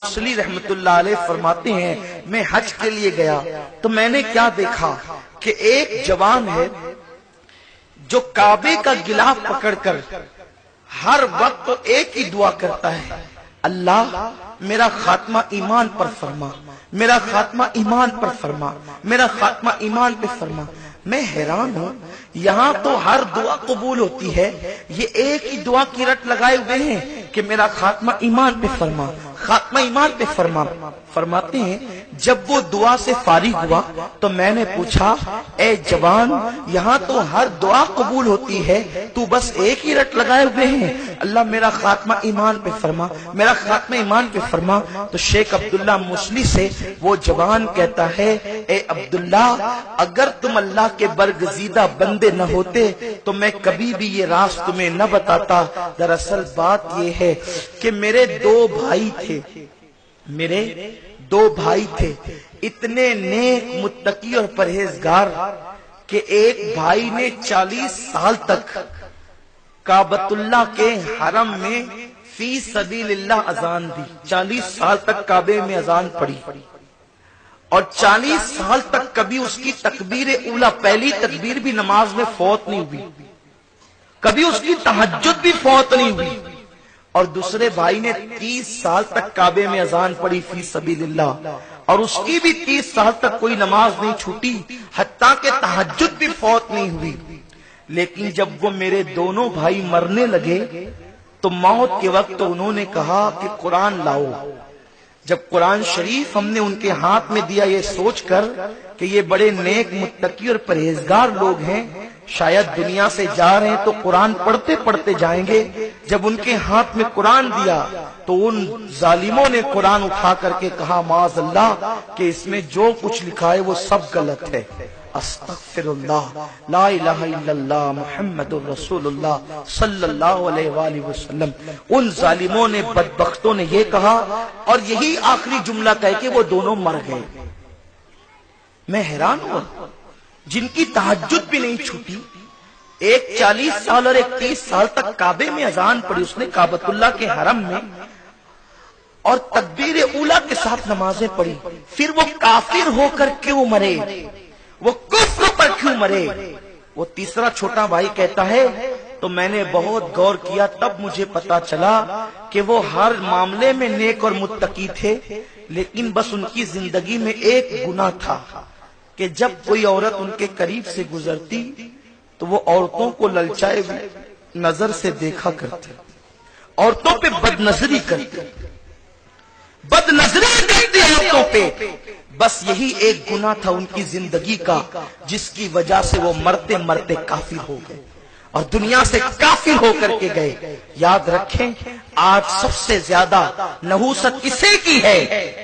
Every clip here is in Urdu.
موصلی رحمت اللہ علیہ فرماتے ہیں میں حج کے لیے گیا تو میں نے کیا دیکھا کہ ایک جوان ہے جو کعبے کا غلاف پکڑ کر ہر وقت تو ایک ہی دعا کرتا ہے، اللہ میرا خاتمہ ایمان پر فرما، میرا خاتمہ ایمان پر فرما، میرا خاتمہ ایمان پہ فرما۔ میں حیران ہوں، یہاں تو ہر دعا قبول ہوتی ہے، یہ ایک ہی دعا کی رٹ لگائے ہوئے ہیں کہ میرا خاتمہ ایمان پہ فرما، خاتمہ ایمان پہ فرما۔ فرماتے ہیں جب وہ دعا سے فارغ ہوا تو میں نے پوچھا اے جوان، یہاں تو ہر دعا قبول ہوتی ہے، تو بس ایک ہی رٹ لگائے ہوئے ہیں، اللہ میرا خاتمہ ایمان پہ فرما، میرا خاتمہ ایمان پہ فرما۔ تو شیخ عبداللہ موصلی سے وہ جوان کہتا ہے اے عبداللہ، اگر تم اللہ کے برگزیدہ بندے نہ ہوتے تو میں کبھی بھی یہ راز تمہیں نہ بتاتا۔ دراصل بات یہ ہے کہ میرے دو بھائی تھے، اتنے نیک متقی اور پرہیزگار کہ ایک بھائی نے 40 سال تک کعبۃ اللہ کے حرم میں فی سبیل اللہ اذان دی، 40 سال تک کعبے میں اذان پڑی اور 40 سال تک کبھی اس کی تکبیر اولا، پہلی تکبیر بھی نماز میں فوت نہیں ہوئی، کبھی اس کی تہجد بھی فوت نہیں ہوئی۔ اور دوسرے بھائی نے 30 سال تک کعبے میں اذان پڑی فی سبیل اللہ اور اس کی بھی 30 سال تک کوئی نماز نہیں چھوٹی، حتیٰ کہ تہجد بھی فوت نہیں ہوئی۔ لیکن جب وہ میرے دونوں بھائی مرنے لگے تو موت کے وقت انہوں نے کہا کہ قرآن لاؤ۔ جب قرآن شریف ہم نے ان کے ہاتھ میں دیا، یہ سوچ کر کہ یہ بڑے نیک متقی اور پرہیزگار لوگ ہیں، شاید دنیا سے جا رہے ہیں تو قرآن پڑھتے پڑھتے جائیں گے، جب ان کے ہاتھ میں قرآن دیا تو ان ظالموں نے قرآن اٹھا کر کے کہا معاذ اللہ کہ اس میں جو کچھ لکھا ہے وہ سب غلط ہے، استغفر اللہ، لا الہ الا اللہ محمد الرسول اللہ صلی اللہ علیہ وآلہ وسلم۔ ان ظالموں نے، بدبختوں نے یہ کہا اور یہی آخری جملہ کہہ کے وہ دونوں مر گئے۔ میں حیران ہوا، جن کی تہجد بھی نہیں چھوٹی، ایک 40 سال اور ایک 30 سال تک کعبے میں اذان پڑی اس نے کعبۃ اللہ کے حرم میں اور تکبیر اولا کے ساتھ نمازیں پڑھی، پھر وہ کافر ہو کر کیوں مرے، وہ کفر پر کیوں مرے؟ وہ تیسرا چھوٹا بھائی کہتا ہے تو میں نے بہت غور کیا، تب مجھے پتا چلا کہ وہ ہر معاملے میں نیک اور متقی تھے، لیکن بس ان کی زندگی میں ایک گناہ تھا کہ جب کوئی عورت ان کے قریب سے گزرتی تو وہ عورتوں کو للچائے نظر سے دیکھا کرتے، عورتوں پہ بد نظری کرتے، بد نظری کرتے عورتوں پہ۔ بس یہی ایک گناہ تھا ان کی زندگی کا، جس کی وجہ سے وہ مرتے مرتے کافر ہو گئے اور دنیا سے کافر ہو کر کے گئے۔ یاد رکھیں، آج سب سے زیادہ نحوست کسے کی ہے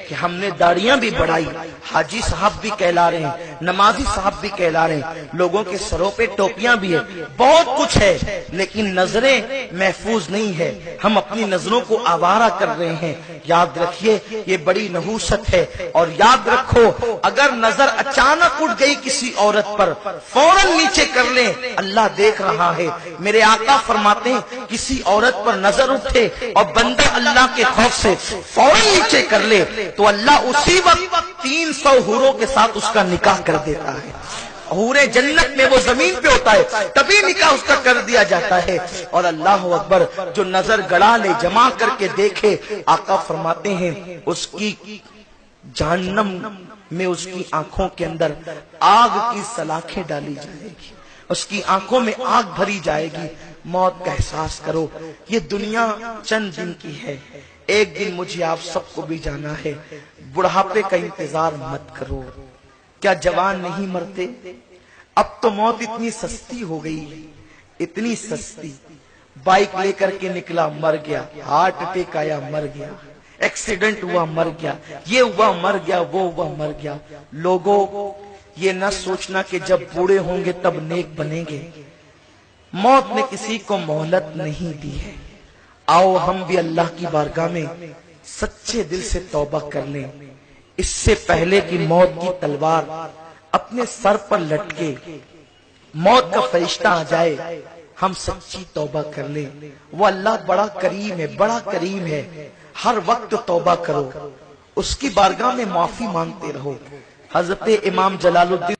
کہ ہم نے داڑیاں بھی بڑھائی، حاجی صاحب بھی کہلا رہے ہیں، نمازی صاحب بھی کہلا رہے ہیں، لوگوں کے سروں پہ ٹوپیاں بھی ہیں، بہت کچھ ہے، لیکن نظریں محفوظ نہیں ہے، ہم اپنی نظروں کو آوارہ کر رہے ہیں۔ یاد رکھیے یہ بڑی نحوست ہے، اور یاد رکھو اگر نظر اچانک اٹھ گئی کسی عورت پر فوراً نیچے کر لیں، اللہ دیکھ رہا ہے۔ میرے آقا فرماتے ہیں کسی عورت پر نظر اٹھے اور بندہ اللہ کے خوف سے فوراً نیچے کر لے تو اللہ اسی وقت 300 حوروں کے ساتھ اس کا نکاح کر دیتا ہے۔ حور جنت میں وہ زمین پہ ہوتا ہے، تبھی نکاح اس کا کر دیا جاتا ہے۔ اور اللہ اکبر، جو نظر گڑا لے، جمع کر کے دیکھے، آقا فرماتے ہیں اس کی جہنم میں اس کی آنکھوں کے اندر آگ کی سلاخیں ڈالی جائے گی، اس کی آنکھوں میں آگ بھری جائے گی۔ موت کا احساس کرو، یہ دنیا چند دن کی ہے، ایک دن مجھے آپ سب کو بھی جانا ہے۔ بڑھاپے کا انتظار مت کرو، کیا جوان نہیں مرتے؟ اب تو موت اتنی سستی ہو گئی، اتنی سستی، بائک لے کر کے نکلا مر گیا، ہارٹ اٹیک آیا مر گیا، ایکسیڈنٹ ہوا مر گیا، یہ ہوا مر گیا، وہ ہوا مر گیا۔ لوگوں یہ نہ سوچنا کہ جب بوڑھے ہوں گے تب نیک بنیں گے، موت نے کسی کو مہلت نہیں دی ہے۔ آؤ ہم بھی اللہ کی بارگاہ میں سچے دل سے توبہ کر لیں، اس سے پہلے کہ موت کی تلوار اپنے سر پر لٹکے، موت کا فرشتہ آ جائے، ہم سچی توبہ کر لیں۔ وہ اللہ بڑا کریم ہے، بڑا کریم ہے، ہر وقت توبہ کرو، اس کی بارگاہ میں معافی مانگتے رہو۔ حضرت امام جلال الدین